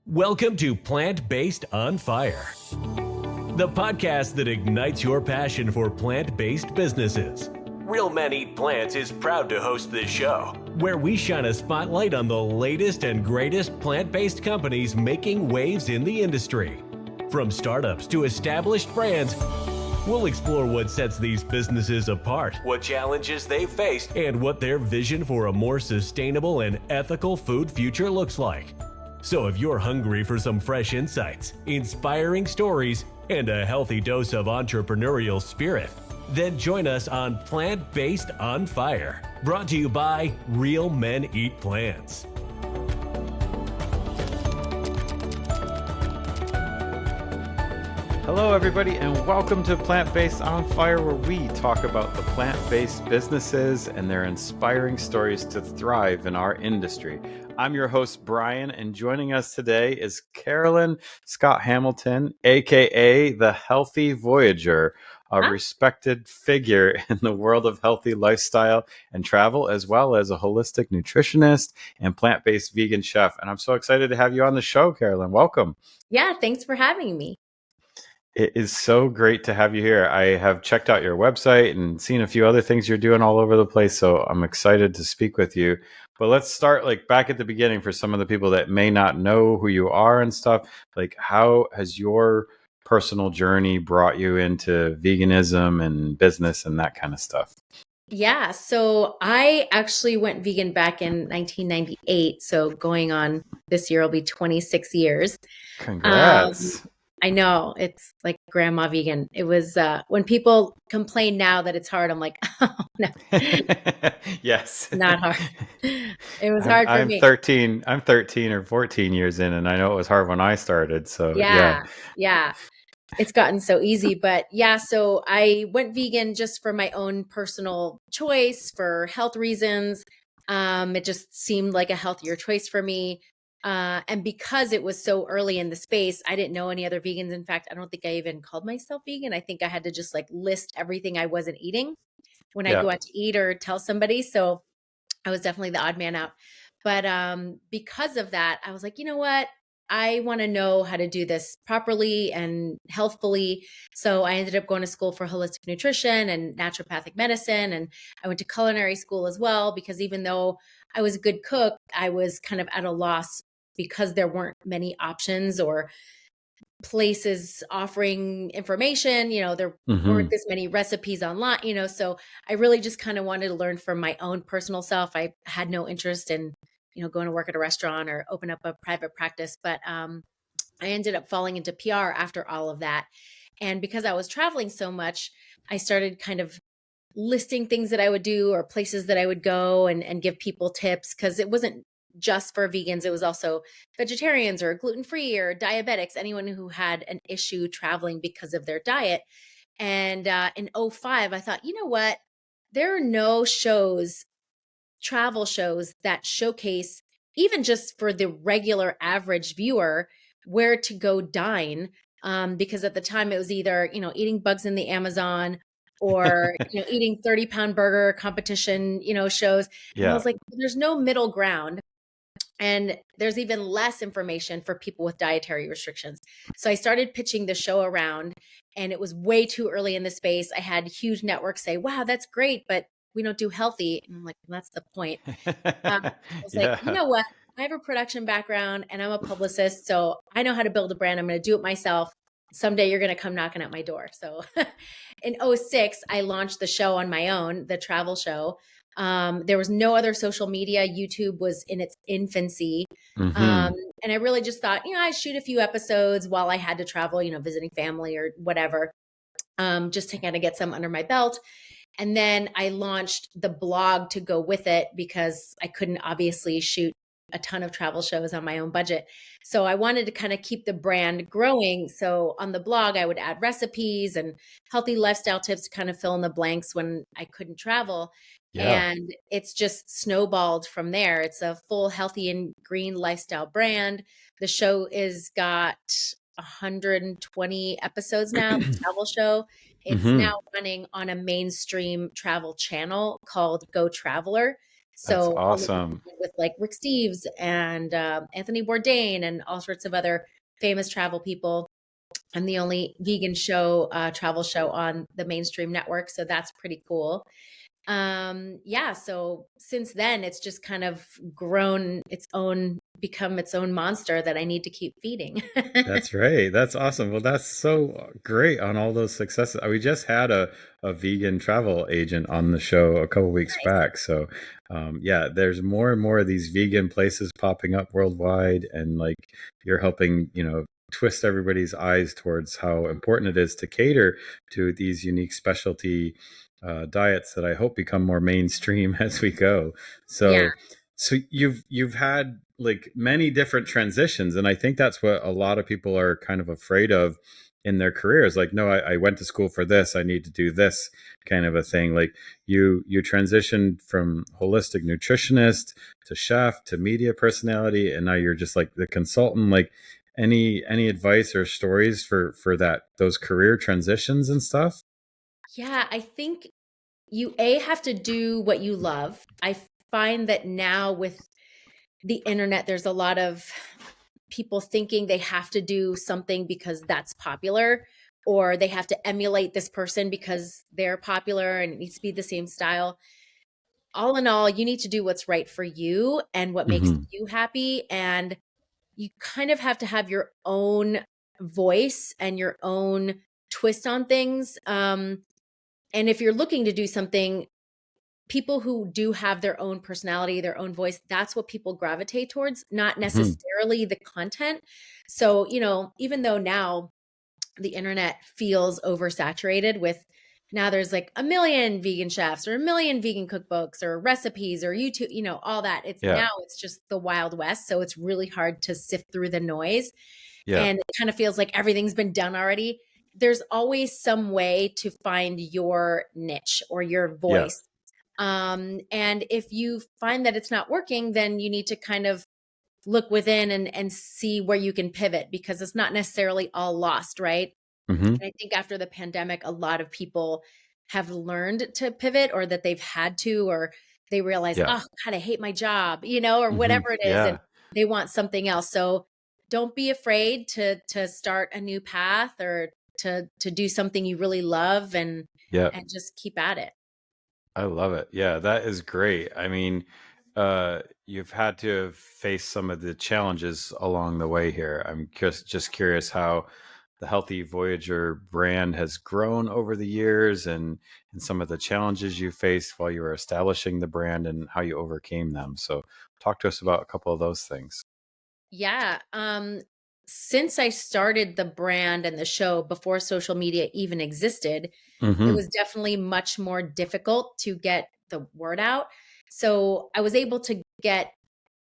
Welcome to Plant-Based on Fire, the podcast that ignites your passion for plant-based businesses. Real Men Eat Plants is proud to host this show, where we shine a spotlight on the latest and greatest plant-based companies making waves in the industry. From startups to established brands, we'll explore what sets these businesses apart, what challenges they've faced, and what their vision for a more sustainable and ethical food future looks like. So if you're hungry for some fresh insights, inspiring stories, and a healthy dose of entrepreneurial spirit, then join us on Plant-Based on Fire, brought to you by Real Men Eat Plants. Hello, everybody, and welcome to Plant-Based on Fire, where we talk about the plant-based businesses and their inspiring stories to thrive in our industry. I'm your host, Brian, and joining us today is Carolyn Scott-Hamilton, aka the Healthy Voyager, a respected figure in the world of healthy lifestyle and travel, as well as a holistic nutritionist and plant-based vegan chef. And I'm so excited to have you on the show, Carolyn. Welcome. Yeah, thanks for having me. It is so great to have you here. I have checked out your website and seen a few other things you're doing all over the place, so I'm excited to speak with you. But let's start back at the beginning for some of the people that may not know who you are and stuff. How has your personal journey brought you into veganism and business and that kind of stuff? Yeah, so I actually went vegan back in 1998. So going on this year will be 26 years. Congrats. I know, it's like grandma vegan. It was when people complain now that it's hard, I'm like, oh no. Yes. Not hard. It was hard for me. I'm 13 or 14 years in, and I know it was hard when I started. So yeah. It's gotten so easy, but yeah, so I went vegan just for my own personal choice, for health reasons. It just seemed like a healthier choice for me. And because it was so early in the space, I didn't know any other vegans. In fact, I don't think I even called myself vegan. I think I had to just list everything I wasn't eating when I go out to eat or tell somebody. So I was definitely the odd man out. But because of that, I was like, you know what? I want to know how to do this properly and healthfully. So I ended up going to school for holistic nutrition and naturopathic medicine. And I went to culinary school as well, because even though I was a good cook, I was kind of at a loss because there weren't many options or places offering information. There weren't this many recipes online, so I really just kind of wanted to learn from my own personal self. I had no interest in going to work at a restaurant or open up a private practice. But I ended up falling into PR after all of that. And because I was traveling so much, I started kind of listing things that I would do or places that I would go and give people tips, because it wasn't just for vegans. It was also vegetarians or gluten-free or diabetics, anyone who had an issue traveling because of their diet. And in 2005, I thought, you know what? There are no travel shows that showcase, even just for the regular average viewer, where to go dine. Because at the time it was either, eating bugs in the Amazon or, eating 30-pound burger competition, shows. And I was like, there's no middle ground. And there's even less information for people with dietary restrictions. So I started pitching the show around, and it was way too early in the space. I had huge networks say, wow, that's great, but we don't do healthy. And I'm like, well, that's the point. I was like, you know what? I have a production background and I'm a publicist, so I know how to build a brand. I'm going to do it myself. Someday you're going to come knocking at my door. So in 2006, I launched the show on my own, the travel show. There was no other social media. YouTube was in its infancy. And I really just thought, I'd shoot a few episodes while I had to travel, visiting family or whatever, just to kind of get some under my belt. And then I launched the blog to go with it, because I couldn't obviously shoot a ton of travel shows on my own budget. So I wanted to kind of keep the brand growing. So on the blog, I would add recipes and healthy lifestyle tips to kind of fill in the blanks when I couldn't travel. And it's just snowballed from there. It's a full healthy and green lifestyle brand. The show is got 120 episodes now, the travel show. It's now running on a mainstream travel channel called Go Traveler. That's So all the awesome. with like Rick Steves and Anthony Bourdain and all sorts of other famous travel people. I'm the only vegan show, travel show on the mainstream network, so that's pretty cool. Yeah, so since then it's just kind of grown its own, become its own monster that I need to keep feeding. That's right. That's awesome. Well, that's so great on all those successes. We just had a vegan travel agent on the show a couple weeks Nice. back. So, yeah, there's more and more of these vegan places popping up worldwide, and like you're helping, twist everybody's eyes towards how important it is to cater to these unique specialty diets that I hope become more mainstream as we go. Yeah. So you've had like many different transitions, and I think that's what a lot of people are kind of afraid of in their careers. Like, no, I went to school for this, I need to do this kind of a thing. Like you transitioned from holistic nutritionist to chef to media personality, and now you're just like the consultant. Like any advice or stories for those career transitions and stuff? Yeah, I think you have to do what you love. I find that now with the internet, there's a lot of people thinking they have to do something because that's popular, or they have to emulate this person because they're popular and it needs to be the same style. All in all, you need to do what's right for you and what makes Hmm. you happy. And you kind of have to have your own voice and your own twist on things. And if you're looking to do something, people who do have their own personality, their own voice, that's what people gravitate towards, not Hmm. necessarily the content. So, even though now the internet feels oversaturated with, now there's like a million vegan chefs or a million vegan cookbooks or recipes or YouTube, all that. Yeah. It's just the Wild West. So it's really hard to sift through the noise. Yeah. And it kind of feels like everything's been done already. There's always some way to find your niche or your Yeah. voice. And if you find that it's not working, then you need to kind of look within and see where you can pivot, because it's not necessarily all lost, right? Hmm. And I think after the pandemic, a lot of people have learned to pivot, or that they've had to, or they realize, Yeah. oh God, I hate my job, or Hmm. whatever it is, and Yeah. they want something else. So don't be afraid to start a new path, or to do something you really love, Yeah. and just keep at it. I love it. Yeah, that is great. I mean, you've had to have faced some of the challenges along the way here. I'm just curious how the Healthy Voyager brand has grown over the years, and some of the challenges you faced while you were establishing the brand and how you overcame them. So talk to us about a couple of those things. Yeah. Since I started the brand and the show before social media even existed, it Hmm. was definitely much more difficult to get the word out. So I was able to get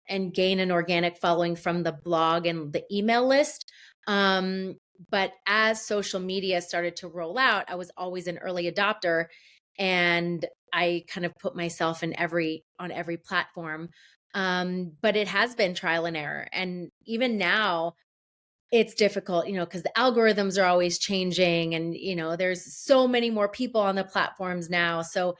and gain an organic following from the blog and the email list. Um, but as social media started to roll out, I was always an early adopter, and I kind of put myself in on every platform. But it has been trial and error. And even now, it's difficult, because the algorithms are always changing, and, there's so many more people on the platforms now. So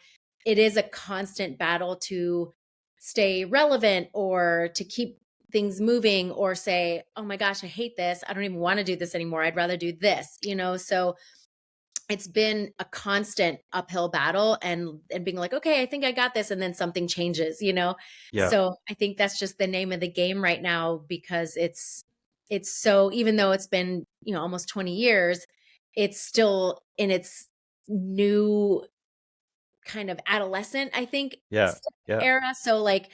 it is a constant battle to stay relevant, or to keep things moving, or say, oh my gosh, I hate this. I don't even want to do this anymore. I'd rather do this. So it's been a constant uphill battle, and being like, okay, I think I got this. And then something changes. Yeah. So I think that's just the name of the game right now, because it's so, even though it's been, almost 20 years, it's still in its new kind of adolescent, I think, Yeah. Yeah. era. So like,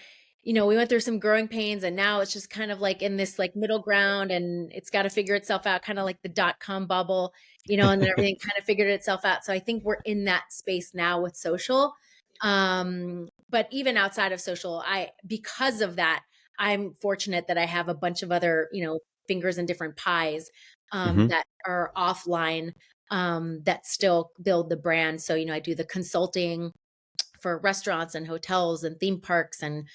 we went through some growing pains, and now it's just kind of like in this like middle ground, and it's got to figure itself out, kind of like the dot-com bubble, and then everything kind of figured itself out. So I think we're in that space now with social. But even outside of social, because of that, I'm fortunate that I have a bunch of other, fingers in different pies, Hmm. that are offline, that still build the brand. So, I do the consulting for restaurants and hotels and theme parks, and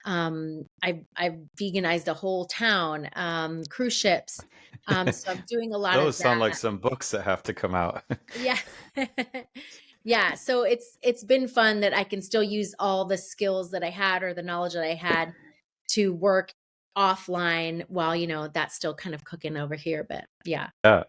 I've veganized a whole town, cruise ships. So I'm doing a lot of Those sound like that. some books that have to come out. Yeah. Yeah. So it's been fun that I can still use all the skills that I had or the knowledge that I had to work offline while, that's still kind of cooking over here. But yeah. Yeah.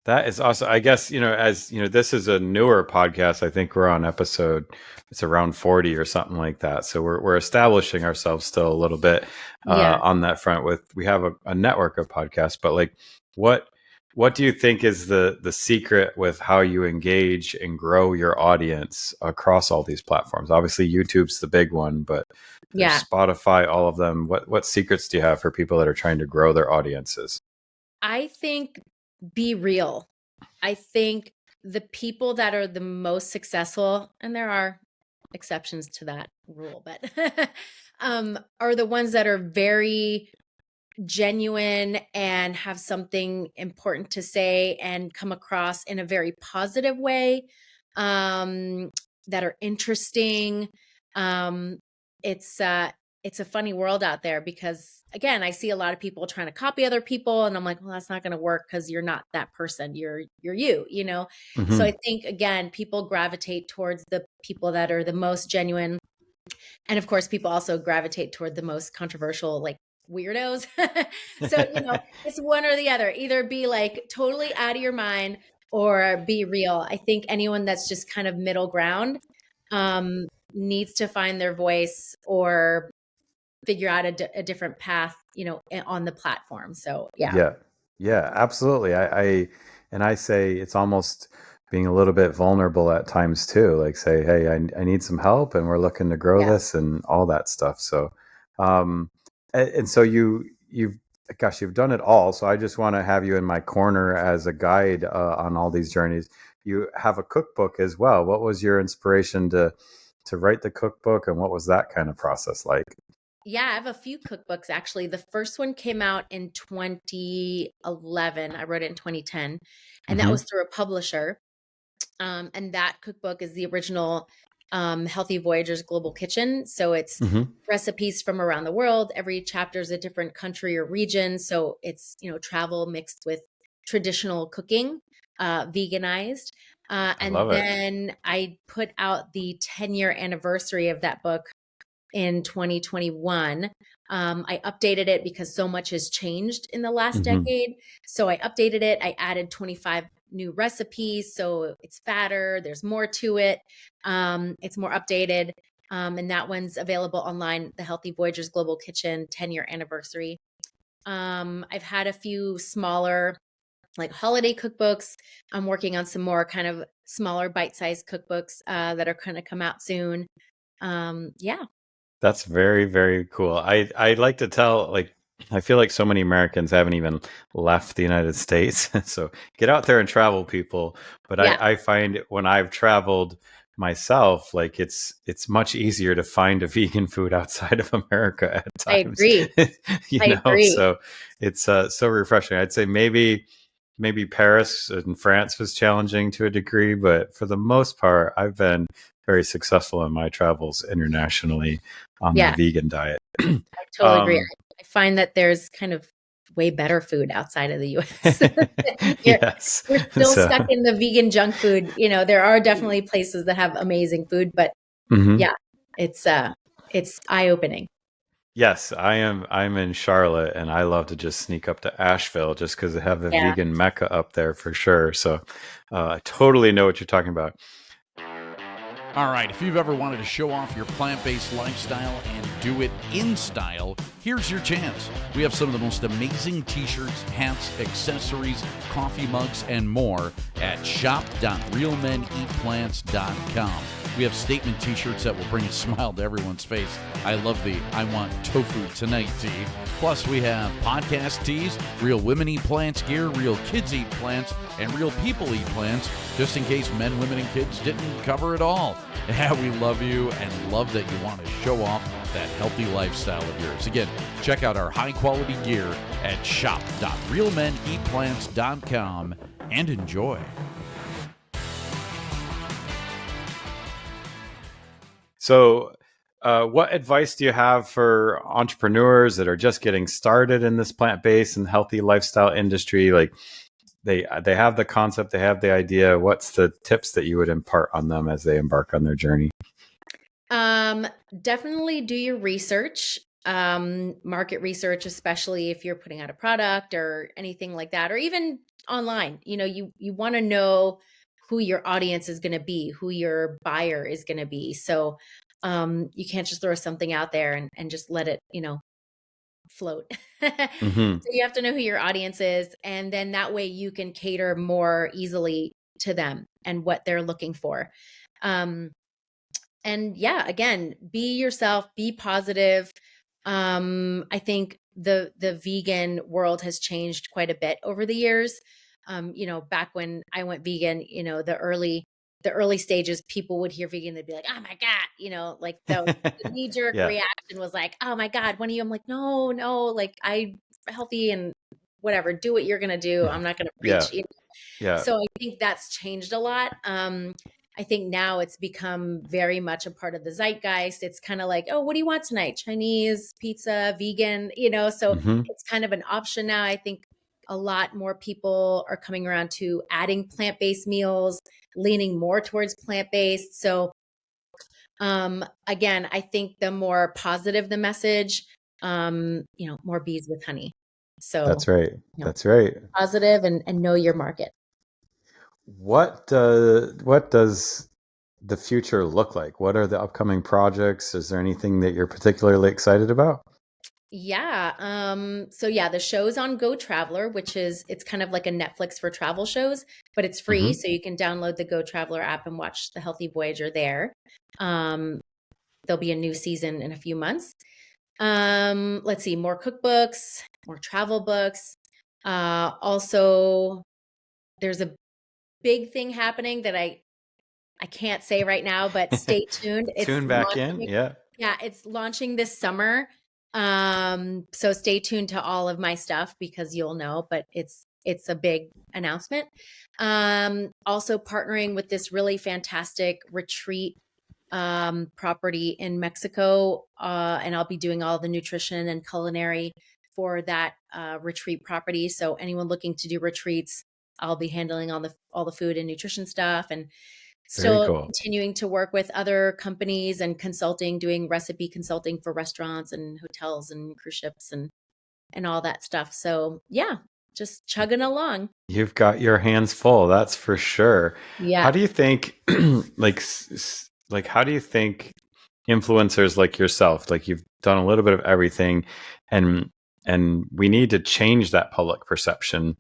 That is awesome. I guess, as this is a newer podcast. I think we're on episode, it's around 40 or something like that. So we're establishing ourselves still a little bit Yeah. on that front. We have a network of podcasts, but like, what do you think is the secret with how you engage and grow your audience across all these platforms? Obviously, YouTube's the big one, but there's Yeah. Spotify, all of them. What secrets do you have for people that are trying to grow their audiences? I think be real. I think the people that are the most successful, and there are exceptions to that rule, but are the ones that are very genuine and have something important to say and come across in a very positive way, that are interesting. Um, it's a funny world out there because, again, I see a lot of people trying to copy other people, and I'm like, well, that's not going to work because you're not that person. You're you. So I think, again, people gravitate towards the people that are the most genuine, and of course, people also gravitate toward the most controversial, like weirdos. So it's one or the other. Either be like totally out of your mind or be real. I think anyone that's just kind of middle ground needs to find their voice or figure out a different path, on the platform. So yeah. Yeah, absolutely. I say it's almost being a little bit vulnerable at times too. Like say, hey, I need some help, and we're looking to grow this and all that stuff. So, and so you've done it all. So I just want to have you in my corner as a guide on all these journeys. You have a cookbook as well. What was your inspiration to write the cookbook, and what was that kind of process like? Yeah, I have a few cookbooks actually. The first one came out in 2011. I wrote it in 2010, and that was through a publisher. And that cookbook is the original Healthy Voyager's Global Kitchen. So it's recipes from around the world. Every chapter is a different country or region. So it's, travel mixed with traditional cooking, veganized. And then I put out the 10-year anniversary of that book in 2021. I updated it because so much has changed in the last decade. So I updated it. I added 25 new recipes. So it's fatter. There's more to it. It's more updated. And that one's available online, the Healthy Voyagers Global Kitchen 10-year anniversary. I've had a few smaller like holiday cookbooks. I'm working on some more kind of smaller bite-sized cookbooks that are going to come out soon. Yeah. That's very, very cool. I like to tell, like, I feel like so many Americans haven't even left the United States. So get out there and travel, people. But I find when I've traveled myself, like it's much easier to find a vegan food outside of America at times. I agree. So it's so refreshing. I'd say maybe Paris and France was challenging to a degree, but for the most part, I've been very successful in my travels internationally on the vegan diet. I totally agree. I find that there's kind of way better food outside of the US. Yes. We're still stuck in the vegan junk food. There are definitely places that have amazing food, but yeah, it's eye-opening. Yes, I'm in Charlotte, and I love to just sneak up to Asheville just because they have a vegan mecca up there for sure. So I totally know what you're talking about. All right, if you've ever wanted to show off your plant-based lifestyle and do it in style, here's your chance. We have some of the most amazing t-shirts, hats, accessories, coffee mugs, and more at shop.realmeneatplants.com. We have statement t-shirts that will bring a smile to everyone's face. I love the I Want Tofu Tonight tee. Plus, we have podcast tees, Real Women Eat Plants gear, Real Kids Eat Plants, and Real People Eat Plants, just in case men, women, and kids didn't cover it all. Yeah, we love you and love that you want to show off that healthy lifestyle of yours. Again, check out our high-quality gear at shop.realmeneatplants.com and enjoy. So, what advice do you have for entrepreneurs that are just getting started in this plant-based and healthy lifestyle industry? Like, they have the concept, they have the idea. What's the tips that you would impart on them as they embark on their journey? Definitely do your research, market research, especially if you're putting out a product or anything like that, or even online. You want to know who your audience is going to be, who your buyer is going to be. So you can't just throw something out there and just let it, float. Mm-hmm. So you have to know who your audience is, and then that way you can cater more easily to them and what they're looking for. And yeah, again, be yourself, be positive. I think the vegan world has changed quite a bit over the years. Back when I went vegan, the early stages, people would hear vegan, they'd be like, "Oh my God," like the knee jerk Yeah. reaction was like, "Oh my God, when are you?" I'm like, no, like I healthy and whatever, do what you're gonna do. I'm not gonna Yeah. preach. Yeah. So I think that's changed a lot. I think now it's become very much a part of the zeitgeist. It's kind of like, oh, what do you want tonight? Chinese, pizza, vegan, so Mm-hmm. it's kind of an option now. I think a lot more people are coming around to adding plant-based meals, leaning more towards plant-based. So again, I think the more positive the message, more bees with honey. So That's right. That's right. positive and know your market. What does the future look like? What are the upcoming projects? Is there anything that you're particularly excited about? Yeah. So yeah, the show's on Go Traveler, it's kind of like a Netflix for travel shows, but it's free. Mm-hmm. So you can download the Go Traveler app and watch the Healthy Voyager there. Um, there'll be a new season in a few months. Let's see, more cookbooks, more travel books. Also, there's a big thing happening that I can't say right now, but stay tuned. Tune back in. Yeah. Yeah, it's launching this summer. So stay tuned to all of my stuff because you'll know, but it's a big announcement. Also partnering with this really fantastic retreat property in Mexico, and I'll be doing all the nutrition and culinary for that retreat property. So anyone looking to do retreats, I'll be handling all the food and nutrition stuff, and Very still cool. continuing to work with other companies and consulting, doing recipe consulting for restaurants and hotels and cruise ships and all that stuff. So yeah, just chugging along. You've got your hands full, that's for sure. Yeah. How do you think, how do you think influencers like yourself, like you've done a little bit of everything, and we need to change that public perception,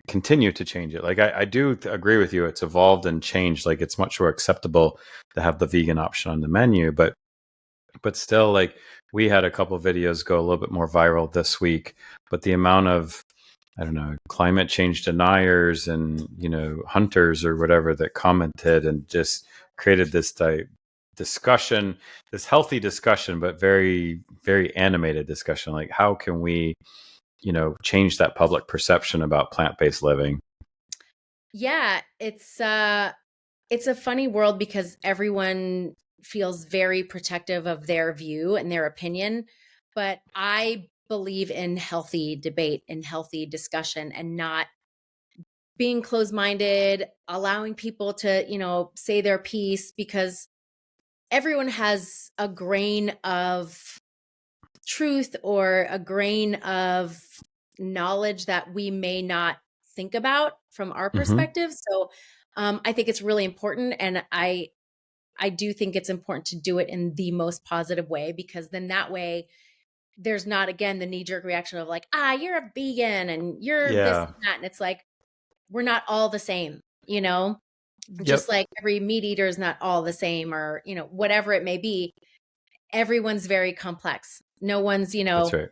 continue to change it. Like I do agree with you. It's evolved and changed. Like it's much more acceptable to have the vegan option on the menu, but still, like we had a couple of videos go a little bit more viral this week, but the amount of, I don't know, climate change deniers and, hunters or whatever that commented and just created this discussion, this healthy discussion, but very, very animated discussion. Like, how can we, change that public perception about plant-based living? Yeah, it's a funny world because everyone feels very protective of their view and their opinion, but I believe in healthy debate and healthy discussion and not being closed-minded, allowing people to, say their piece, because everyone has a grain of truth or a grain of knowledge that we may not think about from our perspective. So I think it's really important. And I do think it's important to do it in the most positive way, because then that way there's not, again, the knee jerk reaction of like, you're a vegan and you're this and that. And it's like, we're not all the same, just like every meat eater is not all the same, or, whatever it may be. Everyone's very complex. No one's, That's right.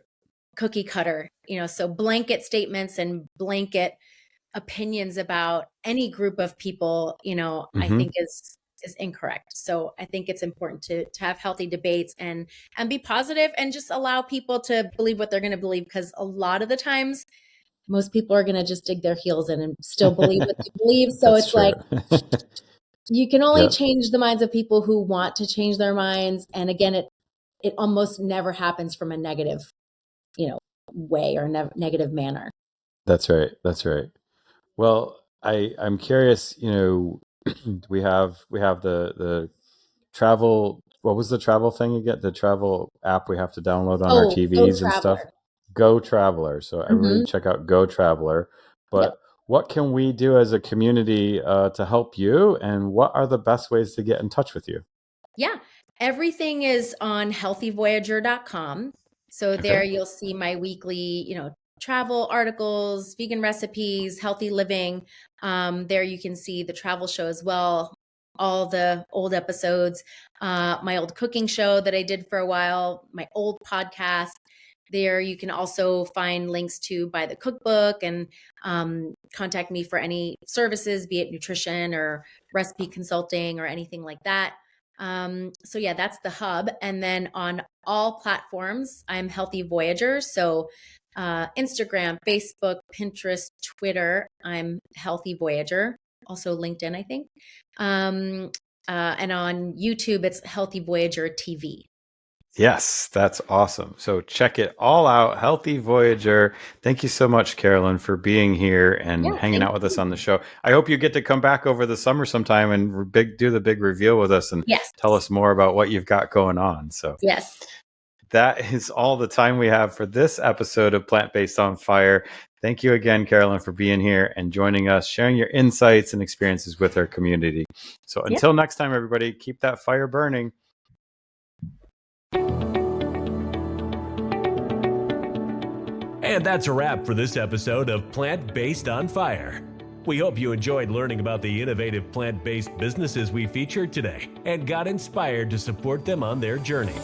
cookie cutter, so blanket statements and blanket opinions about any group of people, I think is incorrect. So I think it's important to have healthy debates and be positive and just allow people to believe what they're going to believe, because a lot of the times most people are going to just dig their heels in and still believe what they believe. So it's like, you can only change the minds of people who want to change their minds. And again, it almost never happens from a negative, way or negative manner. That's right. That's right. Well, I'm curious, we have the travel, what was the travel thing again? The travel app we have to download on our Oh, Go TVs and stuff. Traveler. Go Traveler. So everybody Hmm. check out Go Traveler. Yep. But what can we do as a community to help you? And what are the best ways to get in touch with you? Yeah. Everything is on healthyvoyager.com. So Okay. there you'll see my weekly, travel articles, vegan recipes, healthy living. There you can see the travel show as well, all the old episodes, my old cooking show that I did for a while, my old podcast. There you can also find links to buy the cookbook and contact me for any services, be it nutrition or recipe consulting or anything like that. So yeah, that's the hub. And then on all platforms, I'm Healthy Voyager. So Instagram, Facebook, Pinterest, Twitter, I'm Healthy Voyager. Also LinkedIn, I think. And on YouTube, it's Healthy Voyager TV. Yes, that's awesome. So check it all out. Healthy Voyager. Thank you so much, Carolyn, for being here and Yeah, hanging thank out with us you. on the show. I hope you get to come back over the summer sometime and do the big reveal with us and Yes. tell us more about what you've got going on. So Yes. that is all the time we have for this episode of Plant Based on Fire. Thank you again, Carolyn, for being here and joining us, sharing your insights and experiences with our community. So until next time, everybody, keep that fire burning. And that's a wrap for this episode of Plant Based on Fire. We hope you enjoyed learning about the innovative plant-based businesses we featured today and got inspired to support them on their journey.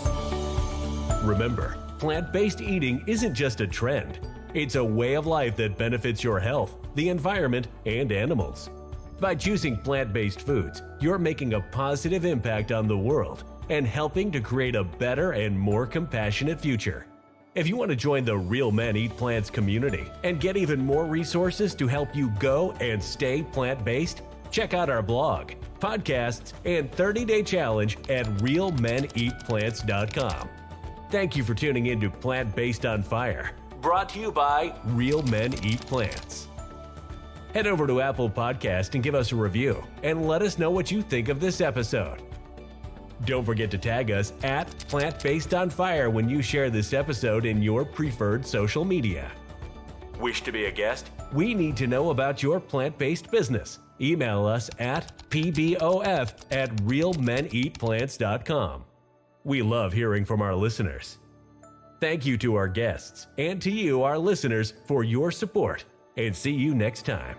Remember, plant-based eating isn't just a trend. It's a way of life that benefits your health, the environment, and animals. By choosing plant-based foods, you're making a positive impact on the world and helping to create a better and more compassionate future. If you want to join the Real Men Eat Plants community and get even more resources to help you go and stay plant-based, check out our blog, podcasts, and 30-day challenge at realmeneatplants.com. Thank you for tuning in to Plant Based on Fire, brought to you by Real Men Eat Plants. Head over to Apple Podcast and give us a review, and let us know what you think of this episode. Don't forget to tag us at Plant Based on Fire when you share this episode in your preferred social media. Wish to be a guest? We need to know about your plant-based business. Email us at pbof@realmeneatplants.com. We love hearing from our listeners. Thank you to our guests and to you, our listeners, for your support, and see you next time.